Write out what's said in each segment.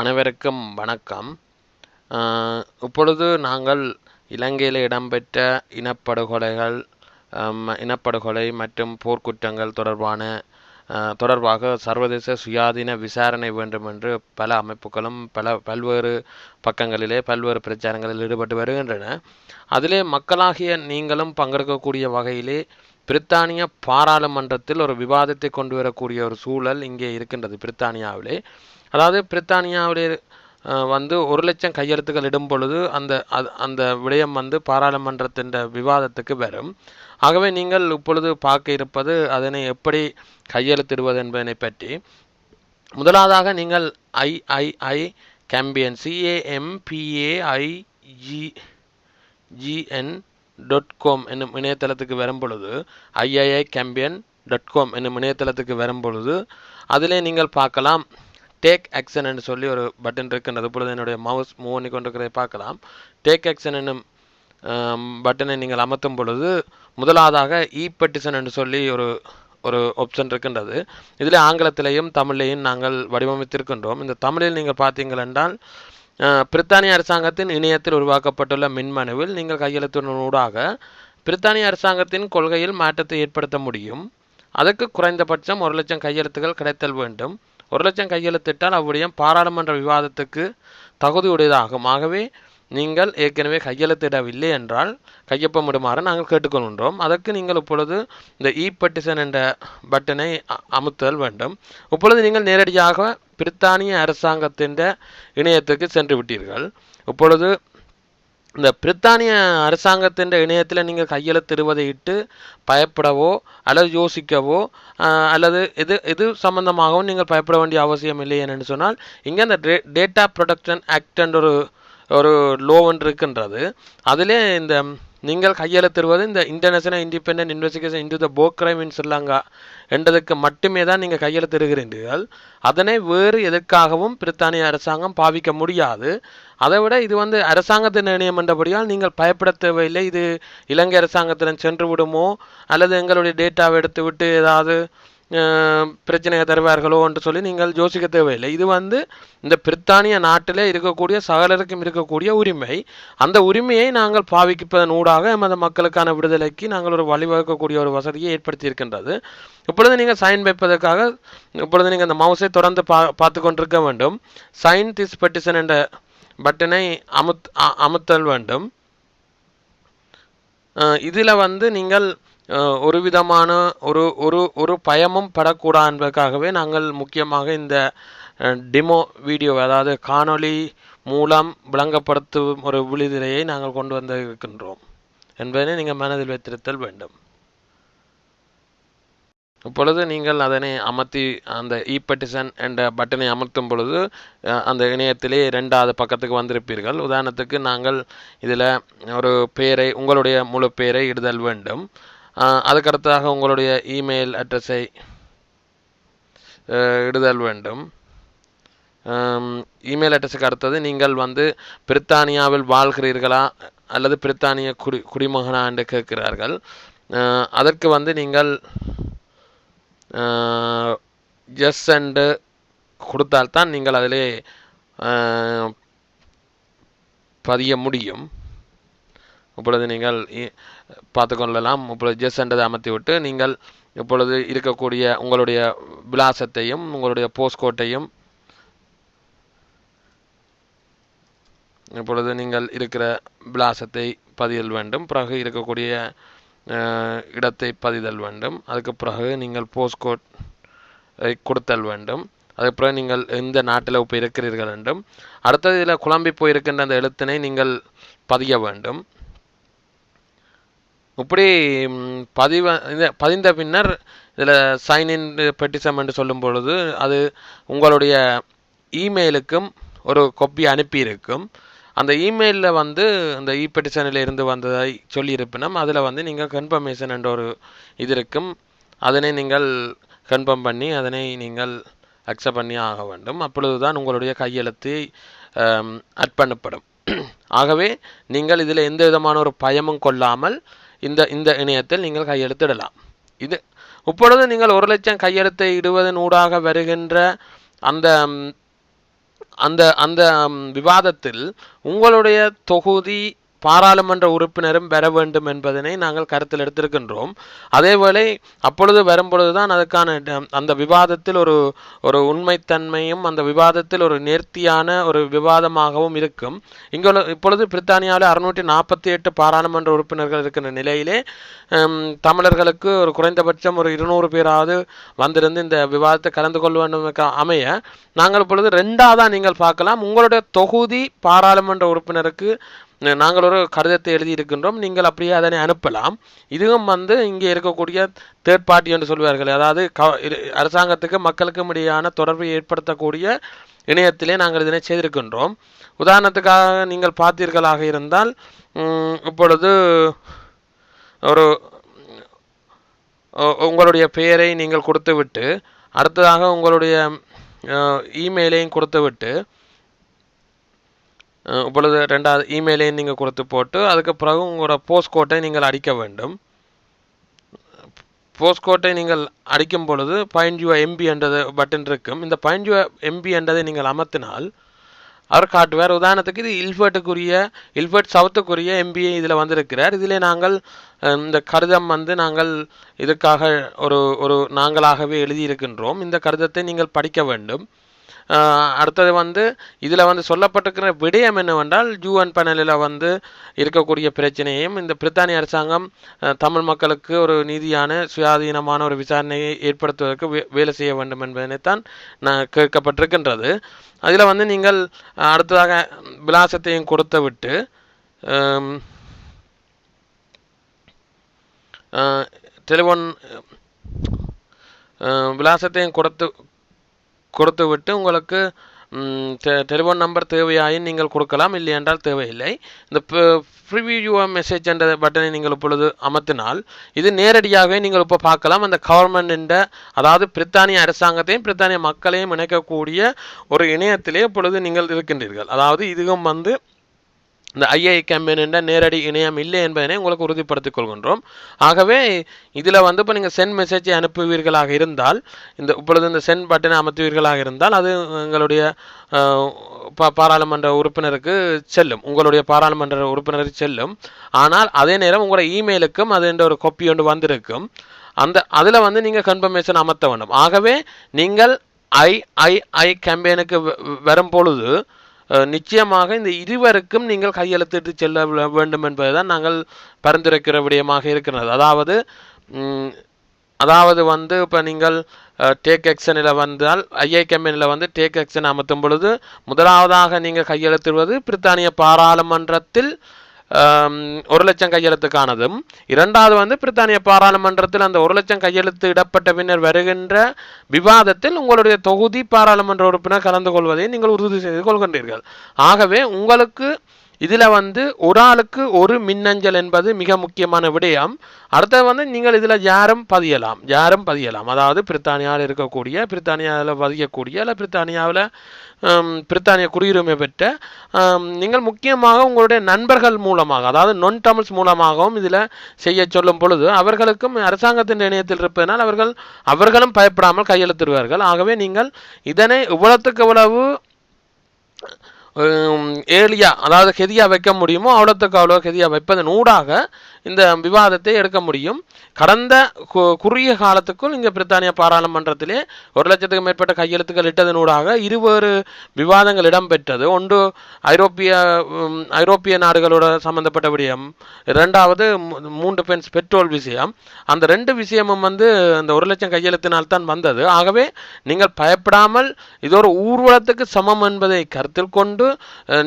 அனைவருக்கும் வணக்கம். இப்பொழுது நாங்கள் இலங்கையில் இடம்பெற்ற இனப்படுகொலை மற்றும் போர்க்குற்றங்கள் தொடர்பாக சர்வதேச சுயாதீன விசாரணை வேண்டும் என்று பல அமைப்புகளும் பல்வேறு பக்கங்களிலே பல்வேறு பிரச்சாரங்களில் ஈடுபட்டு வருகின்றன. அதிலே மக்களாகிய நீங்களும் பங்கெடுக்கக்கூடிய வகையிலே பிரித்தானிய பாராளுமன்றத்தில் ஒரு விவாதத்தை கொண்டு வரக்கூடிய ஒரு சூழல் இங்கே இருக்கின்றது. பிரித்தானியாவிலே, அதாவது பிரித்தானியாவிலே 1,00,000 கையெழுத்துக்கள் இடும் பொழுது அந்த விடயம் பாராளுமன்றத்தின் விவாதத்துக்கு வரும். ஆகவே நீங்கள் இப்பொழுது பார்க்க இருப்பது அதனை எப்படி கையெழுத்திடுவது என்பதனை பற்றி. முதலாவதாக நீங்கள் III கேம்பியன் CAMPAIGN.com என்னும் இணையதளத்துக்கு வரும் பொழுது, IIICampion.com என்னும் இணையதளத்துக்கு வரும் பொழுது அதிலே நீங்கள் பார்க்கலாம் டேக் ஆக்ஷன் என்று சொல்லி ஒரு பட்டன் இருக்கின்றது. இப்பொழுது என்னுடைய மவுஸ் மூவ் பண்ணி கொண்டிருக்கிறதை பார்க்கலாம். டேக் ஆக்ஷன் என்னும் பட்டனை நீங்கள் அமர்த்தும் பொழுது முதலாவதாக பெட்டிஷன் என்று சொல்லி ஒரு ஆப்ஷன் இருக்கின்றது. இதில் ஆங்கிலத்திலையும் தமிழையும் நாங்கள் வடிவமைத்திருக்கின்றோம். இந்த தமிழில் நீங்கள் பார்த்தீங்கள் என்றால், பிரித்தானிய அரசாங்கத்தின் இணையத்தில் உருவாக்கப்பட்டுள்ள மின்மனுவில் நீங்கள் கையெழுத்தினூடாக பிரித்தானிய அரசாங்கத்தின் கொள்கையில் மாற்றத்தை ஏற்படுத்த முடியும். அதற்கு குறைந்தபட்சம் 1,00,000 கையெழுத்துக்கள் கிடைத்தல் வேண்டும். 1,00,000 கையெழுத்திட்டால் அவ்விடயம் பாராளுமன்ற விவாதத்துக்கு தகுதியுடையதாகும். ஆகவே நீங்கள் ஏற்கனவே கையெழுத்திடவில்லை என்றால் கையொப்பமிடுமாறு நாங்கள் கேட்டுக்கொள்கின்றோம். அதற்கு நீங்கள் இப்பொழுது இந்த பெட்டிஷன் என்ற பட்டனை அமுத்தல் வேண்டும். இப்பொழுது நீங்கள் நேரடியாக பிரித்தானிய அரசாங்கத்தின் இணையத்துக்கு சென்று விட்டீர்கள். இப்பொழுது இந்த பிரித்தானிய அரசாங்கத்தின் இணையத்தில் நீங்கள் கையெழுத்திடுவதை இட்டு பயப்படவோ அல்லது யோசிக்கவோ அல்லது எது சம்பந்தமாகவும் நீங்கள் பயப்பட வேண்டிய அவசியம் இல்லை என்று சொன்னால், இங்கே இந்த டேட்டா ப்ரொடெக்ஷன் ஆக்ட் என்ற ஒரு லோ ஒன்று இருக்கின்றது. அதிலே இந்த நீங்கள் கையெழுத்திடுவது இந்த international independent investigation into the bore crime இன் ஸ்ரீலங்கா என்றதுக்கு மட்டுமே தான் நீங்கள் கையெழுத்திடுகிறீர்கள். அதனை வேறு எதற்காகவும் பிரித்தானிய அரசாங்கம் பாவிக்க முடியாது. அதை விட இது அரசாங்கத்தின் நிர்ணயம் என்றபடியால் நீங்கள் பயப்பட தேவையில்லை. இது இலங்கை அரசாங்கத்திடம் சென்று விடுமோ அல்லது எங்களுடைய டேட்டாவை எடுத்து விட்டு ஏதாவது பிரச்சனையை தருவார்களோ என்று சொல்லி நீங்கள் யோசிக்க தேவையில்லை. இது இந்த பிரித்தானிய நாட்டிலே இருக்கக்கூடிய சகலருக்கும் இருக்கக்கூடிய உரிமை. அந்த உரிமையை நாங்கள் பாவிப்பதன் ஊடாக எமது மக்களுக்கான விடுதலைக்கு நாங்கள் ஒரு வழிவகுக்கக்கூடிய ஒரு வசதியை ஏற்படுத்தி இருக்கின்றது. இப்பொழுது நீங்கள் சைன் வைப்பதற்காக இப்பொழுது நீங்கள் இந்த மவுஸை தொடர்ந்து பார்த்து கொண்டிருக்க வேண்டும். சைன் திஸ் பெட்டிஷன் என்ற பட்டனை அமுத்தல் வேண்டும். இதில் நீங்கள் ஒரு விதமான ஒரு பயமும் படக்கூடாது என்பதற்காகவே நாங்கள் முக்கியமாக இந்த டெமோ வீடியோ, அதாவது காணொளி மூலம் விளங்கப்படுத்தும் ஒரு விடுதலையை நாங்கள் கொண்டு வந்திருக்கின்றோம் என்பதனை நீங்கள் மனதில் வைத்திருத்தல் வேண்டும். இப்பொழுது நீங்கள் அதனை அமர்த்தி அந்த பெட்டிஷன் என்ற பட்டனை அமர்த்தும் பொழுது அந்த இணையத்திலே 2வது பக்கத்துக்கு வந்திருப்பீர்கள். உதாரணத்துக்கு நாங்கள் இதில் ஒரு பெயரை, உங்களுடைய முழு பெயரை இடுதல் வேண்டும். அதுக்கடுத்ததாக உங்களுடைய இமெயில் அட்ரஸை இடுதல் வேண்டும். இமெயில் அட்ரஸுக்கு அடுத்தது நீங்கள் பிரித்தானியாவில் வாழ்கிறீர்களா அல்லது பிரித்தானிய குடிமகனா என்று கேட்கிறார்கள். அதற்கு நீங்கள் எஸ் என்று கொடுத்தால்தான் நீங்கள் அதிலே பதிய முடியும். இப்பொழுது நீங்கள் பார்த்துக்கொள்ளலாம். இப்பொழுது ஜெஸ் என்றதை அமர்த்தி விட்டு நீங்கள் இப்பொழுது இருக்கக்கூடிய உங்களுடைய விலாசத்தையும் உங்களுடைய போஸ்ட்கோட்டையும் இப்பொழுது நீங்கள் இருக்கிற விலாசத்தை பதிதல் வேண்டும். பிறகு இருக்கக்கூடிய இடத்தை பதிதல் வேண்டும். அதுக்கு பிறகு நீங்கள் போஸ்ட்கோட் கொடுத்தல் வேண்டும். அதுக்கு பிறகு நீங்கள் எந்த நாட்டில் இப்போ இருக்கிறீர்கள் என்றும், அடுத்தது இதில் குழம்பி போயிருக்கின்ற அந்த எழுத்தினை நீங்கள் பதிய வேண்டும். இப்படி பதிந்த பின்னர் இதில் சைன்இன் பெட்டிஷன் என்று சொல்லும் பொழுது அது உங்களுடைய இமெயிலுக்கும் ஒரு காப்பி அனுப்பியிருக்கும். அந்த இமெயிலில் அந்த பெட்டிஷனில் இருந்து வந்ததை சொல்லியிருப்பினும் அதில் நீங்கள் கன்ஃபர்மேஷன் என்ற ஒரு இது இருக்கும். அதனை நீங்கள் கன்ஃபார்ம் பண்ணி அதனை நீங்கள் அக்செப்ட் பண்ணி ஆக வேண்டும். அப்பொழுதுதான் உங்களுடைய கையெழுத்து அர்ப்பணிப்படும். ஆகவே நீங்கள் இதில் எந்த விதமான ஒரு பயமும் கொள்ளாமல் இந்த இணையத்தில் நீங்கள் கையெழுத்திடலாம். இது இப்பொழுது நீங்கள் 1,00,000 கையெழுத்தை இடுவதன் ஊடாக வருகின்ற அந்த அந்த அந்த விவாதத்தில் உங்களுடைய தொகுதி பாராளுமன்ற உறுப்பினரும் பெற வேண்டும் என்பதனை நாங்கள் கருத்தில் எடுத்திருக்கின்றோம். அதேவேளை அப்பொழுது வரும்பொழுதுதான் அதுக்கான அந்த விவாதத்தில் ஒரு ஒரு உண்மைத்தன்மையும் அந்த விவாதத்தில் ஒரு நேர்த்தியான ஒரு விவாதமாகவும் இருக்கும். இப்பொழுது பிரித்தானியாவில் 648 பாராளுமன்ற உறுப்பினர்கள் இருக்கின்ற நிலையிலே தமிழர்களுக்கு ஒரு குறைந்தபட்சம் ஒரு 200 பேராவது வந்திருந்து இந்த விவாதத்தை கலந்து கொள்ள வேண்டும் அமைய நாங்கள் இப்பொழுது 2ஆவதா நீங்கள் பார்க்கலாம். உங்களுடைய தொகுதி பாராளுமன்ற உறுப்பினருக்கு நாங்கள் ஒரு கடிதத்தை எழுதியிருக்கின்றோம், நீங்கள் அப்படியே அதனை அனுப்பலாம். இதுவும் இங்கே இருக்கக்கூடிய தேர்ட் பார்ட்டி என்று சொல்வார்கள், அதாவது அரசாங்கத்துக்கு மக்களுக்கும் இடையான தொடர்பை ஏற்படுத்தக்கூடிய இணையத்திலே நாங்கள் இதனை செய்திருக்கின்றோம். உதாரணத்துக்காக நீங்கள் பார்த்தீர்களாக இருந்தால் இப்பொழுது ஒரு உங்களுடைய பெயரை நீங்கள் கொடுத்துவிட்டு அடுத்ததாக உங்களுடைய இமெயிலையும் கொடுத்துவிட்டு இப்பொழுது 2வது இமெயிலையும் நீங்கள் கொடுத்து போட்டு அதுக்கு பிறகு உங்களோட போஸ்ட் கோட்டை நீங்கள் அடிக்க வேண்டும். போஸ்ட் கோட்டை நீங்கள் அடிக்கும் பொழுது பாயிண்ட் யூ எம்பி என்றது பட்டன் இருக்கும். இந்த பாயிண்ட் யூ எம்பி என்றதை நீங்கள் அமர்த்தினால் அவர் காட்டுவார். உதாரணத்துக்கு இது இல்பர்ட் சவுத்துக்குரிய எம்பிஏ இதில் வந்திருக்கிறார். இதிலே நாங்கள் இந்த கடிதம் நாங்கள் இதுக்காக ஒரு நாங்களாகவே எழுதியிருக்கின்றோம். இந்த கடிதத்தை நீங்கள் படிக்க வேண்டும். அடுத்தது இதில் சொல்லப்பட்டிருக்கிற விடயம் என்னவென்றால் UN பேனலில் இருக்கக்கூடிய பிரச்சனையையும் இந்த பிரித்தானிய அரசாங்கம் தமிழ் மக்களுக்கு ஒரு நீதியான சுயாதீனமான ஒரு விசாரணையை ஏற்படுத்துவதற்கு வேலை செய்ய வேண்டும் என்பதனைத்தான் கேட்கப்பட்டிருக்கின்றது. அதில் நீங்கள் அடுத்ததாக விலாசத்தையும் கொடுத்து விட்டு டெலிஃபோன் விலாசத்தையும் கொடுத்து விட்டு உங்களுக்கு டெலிஃபோன் நம்பர் தேவையாயின் நீங்கள் கொடுக்கலாம், இல்லை என்றால் தேவையில்லை. இந்த ப்ரிவியூ யுவர் மெசேஜ் என்ற பட்டனை நீங்கள் இப்பொழுது அமர்த்தினால் இது நேரடியாகவே நீங்கள் இப்போ பார்க்கலாம். அந்த கவர்மெண்ட் அதாவது பிரித்தானிய அரசாங்கத்தையும் பிரித்தானிய மக்களையும் இணைக்கக்கூடிய ஒரு இணையத்திலே இப்பொழுது நீங்கள் இருக்கின்றீர்கள். அதாவது இதுவும் இந்த ஐஏ கேம்பெயின் என்ற நேரடி இணையம் இல்லை என்பதனை உங்களுக்கு உறுதிப்படுத்திக் கொள்கின்றோம். ஆகவே இதில் இப்போ நீங்கள் சென்ட் மெசேஜை அனுப்புவீர்களாக இருந்தால் இப்பொழுது இந்த சென்ட் பட்டனை அமர்த்துவீர்களாக இருந்தால் அது எங்களுடைய பாராளுமன்ற உறுப்பினருக்கு செல்லும், உங்களுடைய பாராளுமன்ற உறுப்பினருக்கு செல்லும். ஆனால் அதே நேரம் உங்களோட இமெயிலுக்கும் அது என்ற ஒரு காப்பி ஒன்று வந்திருக்கும். அதில் நீங்கள் கன்ஃபர்மேஷன் அமர்த்த வேண்டும். ஆகவே நீங்கள் ஐ கேம்பெயினுக்கு வரும் பொழுது நிச்சயமாக இந்த இருவருக்கும் நீங்கள் கையெழுத்திட்டு செல்ல வேண்டும் என்பதுதான் நாங்கள் பரிந்துரைக்கிற விடயமாக இருக்கிறது. அதாவது இப்போ நீங்கள் டேக் ஆக்ஷனில் வந்தால் ஐஏ கேம்பெயினில் டேக் ஆக்ஷன் அமர்த்தும் பொழுது முதலாவதாக நீங்கள் கையெழுத்திடுவது பிரித்தானிய பாராளுமன்றத்தில் 1,00,000 கையெழுத்துக்கானதும், 2வது பிரித்தானிய பாராளுமன்றத்தில் அந்த 1,00,000 கையெழுத்து இடப்பட்ட பின்னர் வருகின்ற விவாதத்தில் உங்களுடைய தொகுதி பாராளுமன்ற உறுப்பினர் கலந்து கொள்வதை நீங்கள் உறுதி செய்து கொள்கின்றீர்கள். ஆகவே உங்களுக்கு இதில் ஒரு ஆளுக்கு ஒரு மின்னஞ்சல் என்பது மிக முக்கியமான விடயம். அடுத்தது நீங்கள் இதில் யாரும் பதியலாம். அதாவது பிரித்தானியாவில் இருக்கக்கூடிய, பிரித்தானியாவில் பதியக்கூடிய, இல்லை பிரித்தானிய குடியுரிமை பெற்ற நீங்கள் முக்கியமாக உங்களுடைய நண்பர்கள் மூலமாக, அதாவது நான் தமிழ்ஸ் மூலமாகவும் இதில் செய்ய சொல்லும் பொழுது அவர்களுக்கும் அரசாங்கத்தின் இணையத்தில் இருப்பதனால் அவர்களும் பயப்படாமல் கையெழுத்திடுவார்கள். ஆகவே நீங்கள் இதனை இவ்வளவுக்கு எவ்வளவு ஏலியா, அதாவது கெதியா வைக்க முடியுமோ அவ்வளோத்துக்கு அவ்வளோ கெதியா வைப்பதன் ஊடாக இந்த விவாதத்தை எடுக்க முடியும். கடந்த குறுகிய காலத்துக்குள் இங்கே பிரித்தானிய பாராளுமன்றத்திலே 1,00,000க்கும் மேற்பட்ட கையெழுத்துக்கள் இட்டதனூடாக 2 விவாதங்கள் இடம்பெற்றது. ஒன்று ஐரோப்பிய நாடுகளோட சம்பந்தப்பட்ட விடயம், 2வது 3 பென்ஸ் பெட்ரோல் விஷயம். அந்த 2 விஷயமும் அந்த 1,00,000 கையெழுத்தினால்தான் வந்தது. ஆகவே நீங்கள் பயப்படாமல் இது ஒரு ஊர்வலத்துக்கு சமம் என்பதை கருத்தில் கொண்டு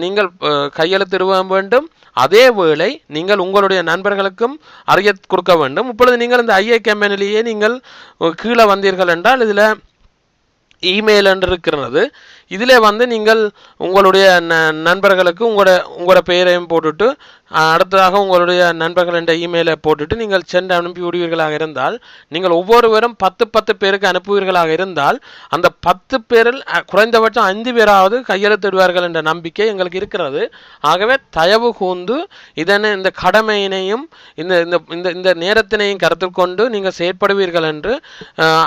நீங்கள் கையெழுத்திட வேண்டும். அதே வேளை நீங்கள் உங்களுடைய நண்பர்களுக்கும் அறிய கொடுக்க வேண்டும். இப்பொழுது நீங்கள் இந்த ஐஏ கேம்பெயினிலேயே நீங்கள் கீழே வந்தீர்கள் என்றால் இதில் இமெயில் என்று இருக்கிறது. இதில் நீங்கள் உங்களுடைய நண்பர்களுக்கு உங்களோட பெயரையும் போட்டுட்டு அடுத்ததாக உங்களுடைய நண்பர்கள் என்ற இமெயிலை போட்டுட்டு நீங்கள் சென்று அனுப்பி விடுவீர்களாக இருந்தால், நீங்கள் ஒவ்வொருவரும் 10 பேருக்கு அனுப்புவீர்களாக இருந்தால் அந்த 10 பேரில் குறைந்தபட்சம் 5 பேராவது கையெழுத்திடுவார்கள் என்ற நம்பிக்கை எங்களுக்கு இருக்கிறது. ஆகவே தயவு கூர்ந்து இந்த கடமையினையும் இந்த நேரத்தினையும் கருத்தில் கொண்டு நீங்கள் செயற்படுவீர்கள் என்று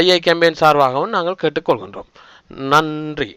ஐஏ கேம்பெயின் சார்பாகவும் நாங்கள் கேட்டுக்கொள்கின்றோம். நன்றி.